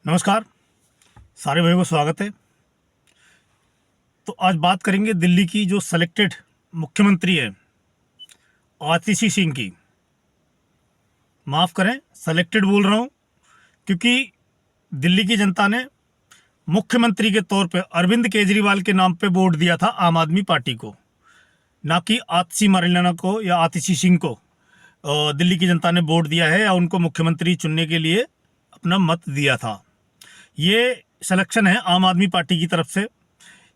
नमस्कार। सारे भाइयों को स्वागत है। तो आज बात करेंगे दिल्ली की जो सेलेक्टेड मुख्यमंत्री है आतिशी सिंह की। माफ़ करें, सेलेक्टेड बोल रहा हूँ क्योंकि दिल्ली की जनता ने मुख्यमंत्री के तौर पे अरविंद केजरीवाल के नाम पे वोट दिया था आम आदमी पार्टी को, ना कि आतिशी मारियाना को या आतिशी सिंह को। दिल्ली की जनता ने वोट दिया है या उनको मुख्यमंत्री चुनने के लिए अपना मत दिया था। ये सिलेक्शन है आम आदमी पार्टी की तरफ से,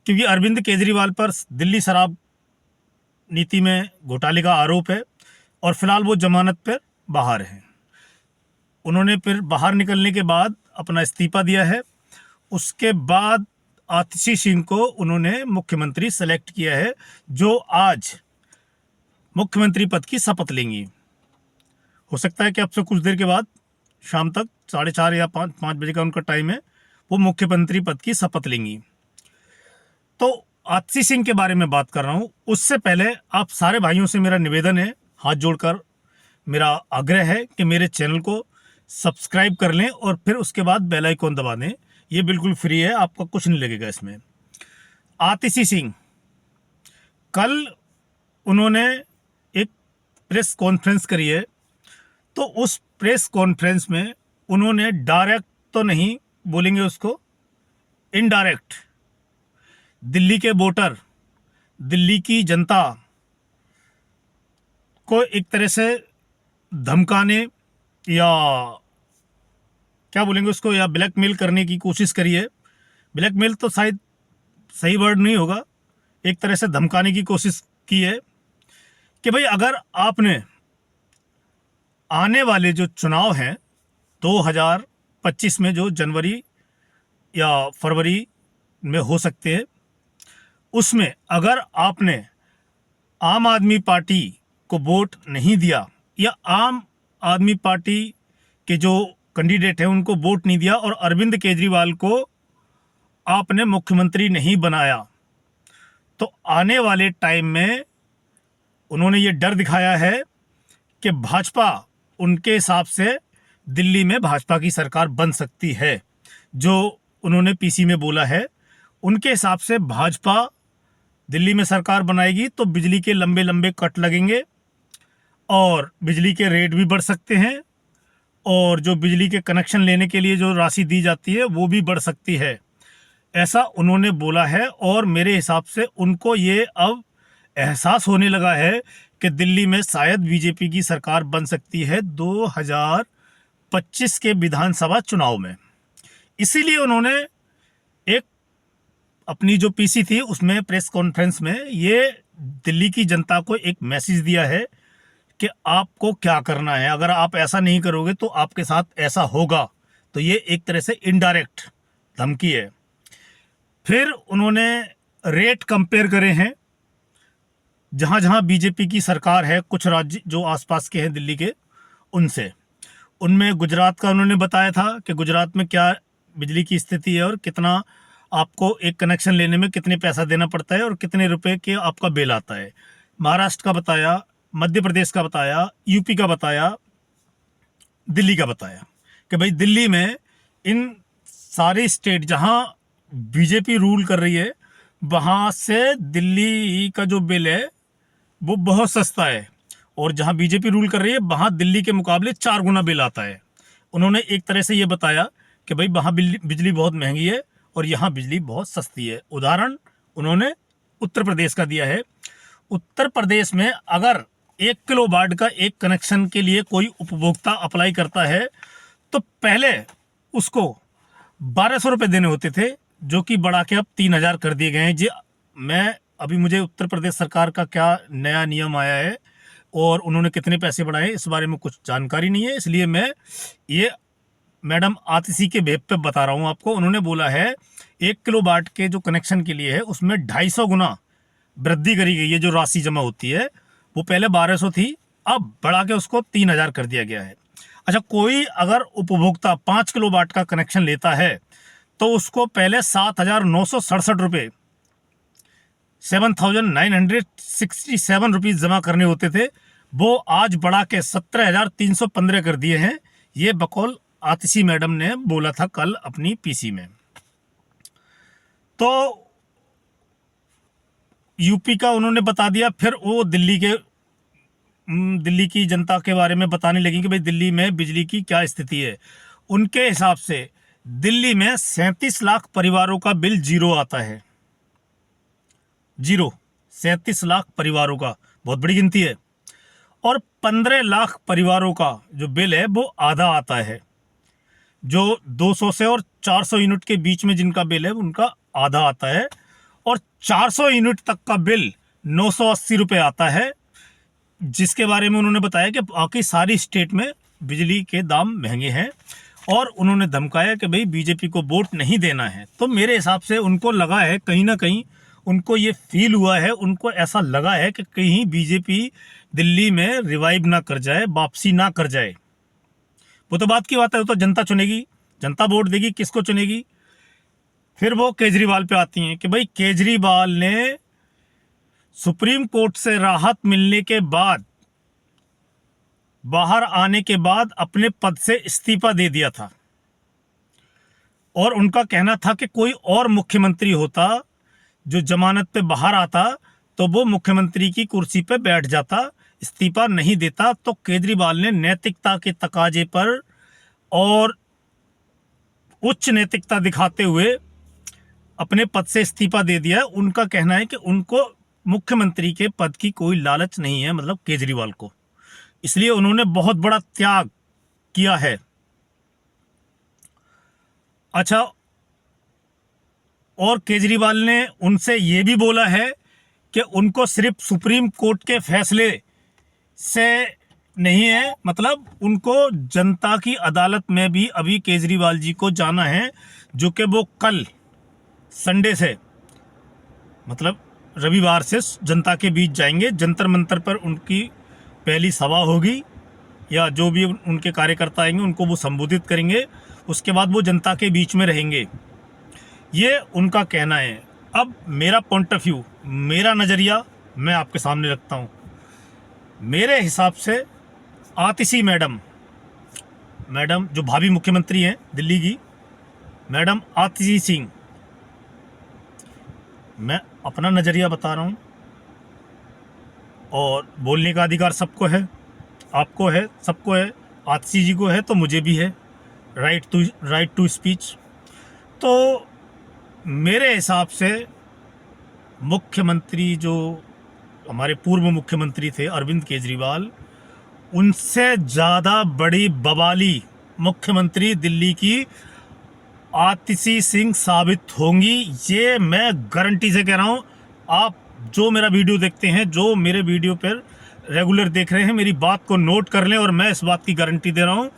क्योंकि अरविंद केजरीवाल पर दिल्ली शराब नीति में घोटाले का आरोप है और फिलहाल वो जमानत पर बाहर हैं। उन्होंने फिर बाहर निकलने के बाद अपना इस्तीफा दिया है। उसके बाद आतिशी सिंह को उन्होंने मुख्यमंत्री सेलेक्ट किया है, जो आज मुख्यमंत्री पद की शपथ लेंगी। हो सकता है कि अब से कुछ देर के बाद शाम तक 4:30 या 5 बजे का उनका टाइम है, वो मुख्यमंत्री पद की शपथ लेंगी। तो आतिशी सिंह के बारे में बात कर रहा हूँ। उससे पहले आप सारे भाइयों से मेरा निवेदन है, हाथ जोड़कर मेरा आग्रह है कि मेरे चैनल को सब्सक्राइब कर लें और फिर उसके बाद बेल आइकन दबा दें। ये बिल्कुल फ्री है, आपका कुछ नहीं लगेगा इसमें। आतिशी सिंह कल उन्होंने एक प्रेस कॉन्फ्रेंस करी है, तो उस प्रेस कॉन्फ्रेंस में उन्होंने डायरेक्ट तो नहीं बोलेंगे उसको, इनडायरेक्ट दिल्ली के वोटर, दिल्ली की जनता को एक तरह से धमकाने या क्या बोलेंगे उसको, या ब्लैकमेल करने की कोशिश करी है। ब्लैकमेल तो शायद सही वर्ड नहीं होगा, एक तरह से धमकाने की कोशिश की है कि भाई अगर आपने आने वाले जो चुनाव हैं 2025 में, जो जनवरी या फरवरी में हो सकते हैं, उसमें अगर आपने आम आदमी पार्टी को वोट नहीं दिया या आम आदमी पार्टी के जो कैंडिडेट हैं उनको वोट नहीं दिया और अरविंद केजरीवाल को आपने मुख्यमंत्री नहीं बनाया, तो आने वाले टाइम में उन्होंने ये डर दिखाया है कि भाजपा उनके हिसाब से दिल्ली में भाजपा की सरकार बन सकती है। जो उन्होंने पीसी में बोला है, उनके हिसाब से भाजपा दिल्ली में सरकार बनाएगी तो बिजली के लंबे लंबे कट लगेंगे और बिजली के रेट भी बढ़ सकते हैं और जो बिजली के कनेक्शन लेने के लिए जो राशि दी जाती है वो भी बढ़ सकती है। ऐसा उन्होंने बोला है और मेरे हिसाब से उनको ये अब एहसास होने लगा है कि दिल्ली में शायद बीजेपी की सरकार बन सकती है 2025 के विधानसभा चुनाव में। इसीलिए उन्होंने एक अपनी जो पीसी थी उसमें प्रेस कॉन्फ्रेंस में ये दिल्ली की जनता को एक मैसेज दिया है कि आपको क्या करना है, अगर आप ऐसा नहीं करोगे तो आपके साथ ऐसा होगा। तो ये एक तरह से इनडायरेक्ट धमकी है। फिर उन्होंने रेट कंपेयर करे हैं जहाँ जहाँ बीजेपी की सरकार है, कुछ राज्य जो आसपास के हैं दिल्ली के, उनसे। उनमें गुजरात का उन्होंने बताया था कि गुजरात में क्या बिजली की स्थिति है और कितना आपको एक कनेक्शन लेने में कितने पैसा देना पड़ता है और कितने रुपए के आपका बिल आता है। महाराष्ट्र का बताया, मध्य प्रदेश का बताया, यूपी का बताया, दिल्ली का बताया कि भाई दिल्ली में इन सारे स्टेट जहाँ बीजेपी रूल कर रही है वहाँ से दिल्ली का जो बिल है वो बहुत सस्ता है और जहाँ बीजेपी रूल कर रही है वहाँ दिल्ली के मुकाबले 4 गुना बिल आता है। उन्होंने एक तरह से ये बताया कि भाई वहाँ बिजली बहुत महंगी है और यहाँ बिजली बहुत सस्ती है। उदाहरण उन्होंने उत्तर प्रदेश का दिया है। उत्तर प्रदेश में अगर 1 किलोवाट का एक कनेक्शन के लिए कोई उपभोक्ता अप्लाई करता है तो पहले उसको 1200 रुपये देने होते थे, जो कि बढ़ा के अब 3000 कर दिए गए हैं। जी, मैं अभी मुझे उत्तर प्रदेश सरकार का क्या नया नियम आया है और उन्होंने कितने पैसे बढ़ाए इस बारे में कुछ जानकारी नहीं है, इसलिए मैं ये मैडम आतिशी के बेब पे बता रहा हूँ आपको। उन्होंने बोला है 1 किलोवाट के जो कनेक्शन के लिए है उसमें 250 गुना वृद्धि करी गई है। जो राशि जमा होती है वो पहले 1200 थी, अब बढ़ा के उसको 3000 कर दिया गया है। अच्छा, कोई अगर उपभोक्ता 5 किलोवाट का कनेक्शन लेता है तो उसको पहले 7,967 रुपये 7,967 रुपीज़ जमा करने होते थे, वो आज बढ़ा के 17,315 कर दिए हैं। ये बकौल आतिशी मैडम ने बोला था कल अपनी पीसी में। तो यूपी का उन्होंने बता दिया, फिर वो दिल्ली की जनता के बारे में बताने लगी कि भाई दिल्ली में बिजली की क्या स्थिति है। उनके हिसाब से दिल्ली में 37 लाख परिवारों का बिल जीरो आता है। जीरो, 37 लाख परिवारों का, बहुत बड़ी गिनती है। और 15 लाख परिवारों का जो बिल है वो आधा आता है। जो 200 से और 400 यूनिट के बीच में जिनका बिल है उनका आधा आता है। और 400 यूनिट तक का बिल 980 रुपये आता है, जिसके बारे में उन्होंने बताया कि बाकी सारी स्टेट में बिजली के दाम महंगे हैं। और उन्होंने धमकाया कि भाई बीजेपी को वोट नहीं देना है। तो मेरे हिसाब से उनको लगा है, कहीं ना कहीं उनको ये फील हुआ है, उनको ऐसा लगा है कि कहीं बीजेपी दिल्ली में रिवाइव ना कर जाए, वापसी ना कर जाए। वो तो बात की बात है, वो तो जनता चुनेगी, जनता वोट देगी, किसको चुनेगी। फिर वो केजरीवाल पे आती हैं कि भाई केजरीवाल ने सुप्रीम कोर्ट से राहत मिलने के बाद, बाहर आने के बाद अपने पद से इस्तीफा दे दिया था। और उनका कहना था कि कोई और मुख्यमंत्री होता जो जमानत पे बाहर आता तो वो मुख्यमंत्री की कुर्सी पे बैठ जाता, इस्तीफा नहीं देता। तो केजरीवाल ने नैतिकता के तकाजे पर और उच्च नैतिकता दिखाते हुए अपने पद से इस्तीफा दे दिया। उनका कहना है कि उनको मुख्यमंत्री के पद की कोई लालच नहीं है, मतलब केजरीवाल को, इसलिए उन्होंने बहुत बड़ा त्याग किया है। अच्छा, और केजरीवाल ने उनसे ये भी बोला है कि उनको सिर्फ सुप्रीम कोर्ट के फैसले से नहीं है, मतलब उनको जनता की अदालत में भी अभी केजरीवाल जी को जाना है, जो कि वो कल संडे से, मतलब रविवार से जनता के बीच जाएंगे। जंतर मंतर पर उनकी पहली सभा होगी, या जो भी उनके कार्यकर्ता आएंगे उनको वो संबोधित करेंगे। उसके बाद वो जनता के बीच में रहेंगे, ये उनका कहना है। अब मेरा पॉइंट ऑफ व्यू, मेरा नज़रिया मैं आपके सामने रखता हूँ। मेरे हिसाब से आतिशी मैडम जो भावी मुख्यमंत्री हैं दिल्ली की, मैडम आतिशी सिंह, मैं अपना नज़रिया बता रहा हूँ, और बोलने का अधिकार सबको है, आपको है, सबको है, आतिशी जी को है तो मुझे भी है, राइट टू स्पीच। तो मेरे हिसाब से मुख्यमंत्री जो हमारे पूर्व मुख्यमंत्री थे अरविंद केजरीवाल, उनसे ज़्यादा बड़ी बवाली मुख्यमंत्री दिल्ली की आतिशी सिंह साबित होंगी, ये मैं गारंटी से कह रहा हूँ। आप जो मेरा वीडियो देखते हैं, जो मेरे वीडियो पर रेगुलर देख रहे हैं, मेरी बात को नोट कर लें, और मैं इस बात की गारंटी दे रहा हूँ।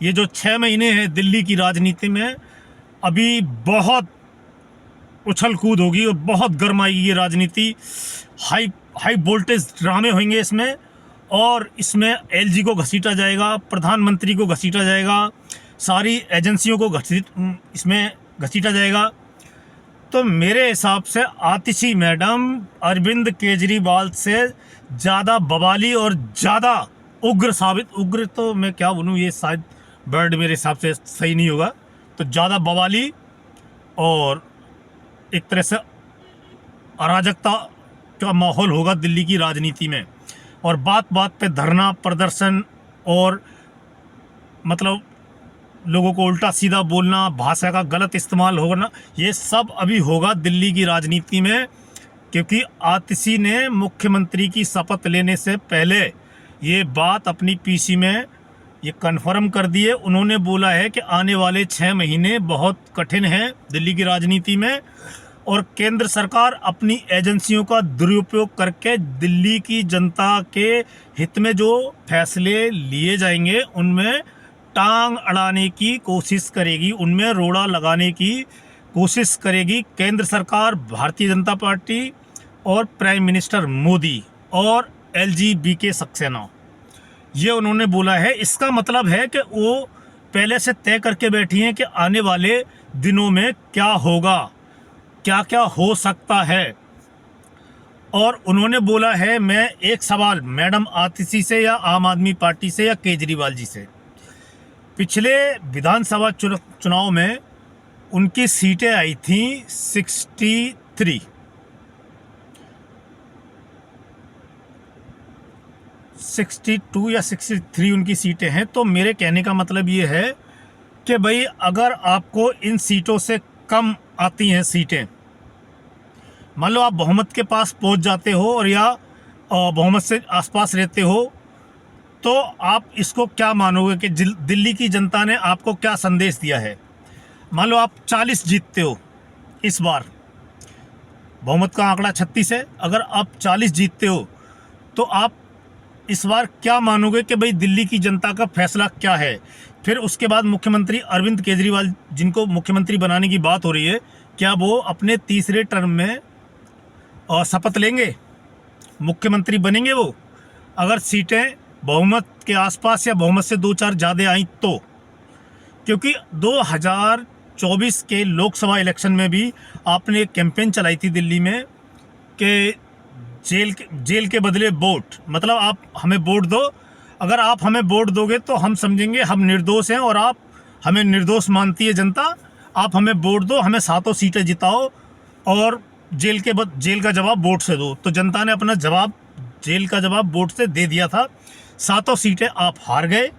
ये जो 6 महीने हैं दिल्ली की राजनीति में, अभी बहुत उछल कूद होगी और बहुत गर्म आएगी ये राजनीति। हाई वोल्टेज ड्रामे होंगे इसमें, और इसमें एलजी को घसीटा जाएगा, प्रधानमंत्री को घसीटा जाएगा, सारी एजेंसियों को इसमें घसीटा जाएगा। तो मेरे हिसाब से आतिशी मैडम अरविंद केजरीवाल से ज़्यादा बवाली और ज़्यादा उग्र साबित, उग्र तो मैं क्या बोलूँ, ये शायद वर्ड मेरे हिसाब से सही नहीं होगा, तो ज़्यादा बवाली और एक तरह से अराजकता का माहौल होगा दिल्ली की राजनीति में। और बात बात पे धरना प्रदर्शन और मतलब लोगों को उल्टा सीधा बोलना, भाषा का गलत इस्तेमाल होना, ये सब अभी होगा दिल्ली की राजनीति में। क्योंकि आतिशी ने मुख्यमंत्री की शपथ लेने से पहले ये बात अपनी पीसी में ये कन्फर्म कर दी है। उन्होंने बोला है कि आने वाले 6 महीने बहुत कठिन हैं दिल्ली की राजनीति में, और केंद्र सरकार अपनी एजेंसियों का दुरुपयोग करके दिल्ली की जनता के हित में जो फैसले लिए जाएंगे उनमें टांग अड़ाने की कोशिश करेगी, उनमें रोड़ा लगाने की कोशिश करेगी केंद्र सरकार, भारतीय जनता पार्टी और प्राइम मिनिस्टर मोदी और एलजीबीके सक्सेना। ये उन्होंने बोला है। इसका मतलब है कि वो पहले से तय करके बैठी हैं कि आने वाले दिनों में क्या होगा, क्या क्या हो सकता है। और उन्होंने बोला है, मैं एक सवाल मैडम आतिशी से या आम आदमी पार्टी से या केजरीवाल जी से, पिछले विधानसभा चुनाव में उनकी सीटें आई थी 62 या 63 उनकी सीटें हैं। तो मेरे कहने का मतलब ये है कि भाई अगर आपको इन सीटों से कम आती हैं सीटें, मान लो आप बहुमत के पास पहुंच जाते हो और या बहुमत से आसपास रहते हो, तो आप इसको क्या मानोगे कि दिल्ली की जनता ने आपको क्या संदेश दिया है। मान लो आप 40 जीतते हो, इस बार बहुमत का आंकड़ा 36 है, अगर आप 40 जीतते हो तो आप इस बार क्या मानोगे कि भाई दिल्ली की जनता का फैसला क्या है। फिर उसके बाद मुख्यमंत्री अरविंद केजरीवाल, जिनको मुख्यमंत्री बनाने की बात हो रही है, क्या वो अपने तीसरे टर्म में शपथ लेंगे, मुख्यमंत्री बनेंगे वो, अगर सीटें बहुमत के आसपास या बहुमत से 2-4 ज़्यादा आई तो। क्योंकि 2024 के लोकसभा इलेक्शन में भी आपने एक कैंपेन चलाई थी दिल्ली में कि जेल के बदले वोट, मतलब आप हमें वोट दो, अगर आप हमें वोट दोगे तो हम समझेंगे हम निर्दोष हैं और आप हमें निर्दोष मानती है जनता, आप हमें वोट दो, हमें 7 सीटें जिताओ और जेल का जवाब वोट से दो। तो जनता ने अपना जवाब, जेल का जवाब वोट से दे दिया था। 7 सीटें आप हार गए।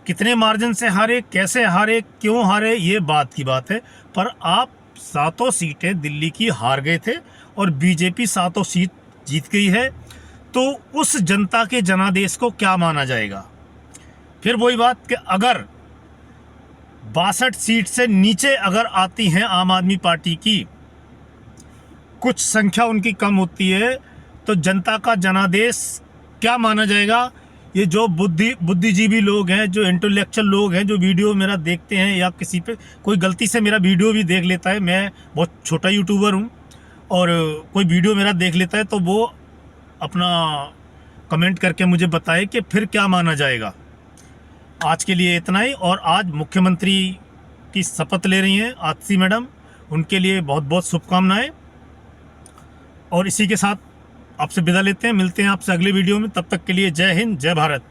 कितने मार्जिन से हारे, कैसे हारे, क्यों हारे, ये बात की बात है, पर आप 7 सीटें दिल्ली की हार गए थे और बीजेपी 7 सीट जीत गई है। तो उस जनता के जनादेश को क्या माना जाएगा। फिर वही बात कि अगर 62 सीट से नीचे अगर आती हैं आम आदमी पार्टी की, कुछ संख्या उनकी कम होती है, तो जनता का जनादेश क्या माना जाएगा। ये जो बुद्धिजीवी लोग हैं, जो इंटेलेक्चुअल लोग हैं, जो वीडियो मेरा देखते हैं या किसी पे कोई गलती से मेरा वीडियो भी देख लेता है, मैं बहुत छोटा यूट्यूबर हूँ, और कोई वीडियो मेरा देख लेता है तो वो अपना कमेंट करके मुझे बताए कि फिर क्या माना जाएगा। आज के लिए इतना ही। और आज मुख्यमंत्री की शपथ ले रही हैं आतिशी मैडम, उनके लिए बहुत बहुत शुभकामनाएं। और इसी के साथ आपसे विदा लेते हैं, मिलते हैं आपसे अगले वीडियो में। तब तक के लिए जय हिंद, जय भारत।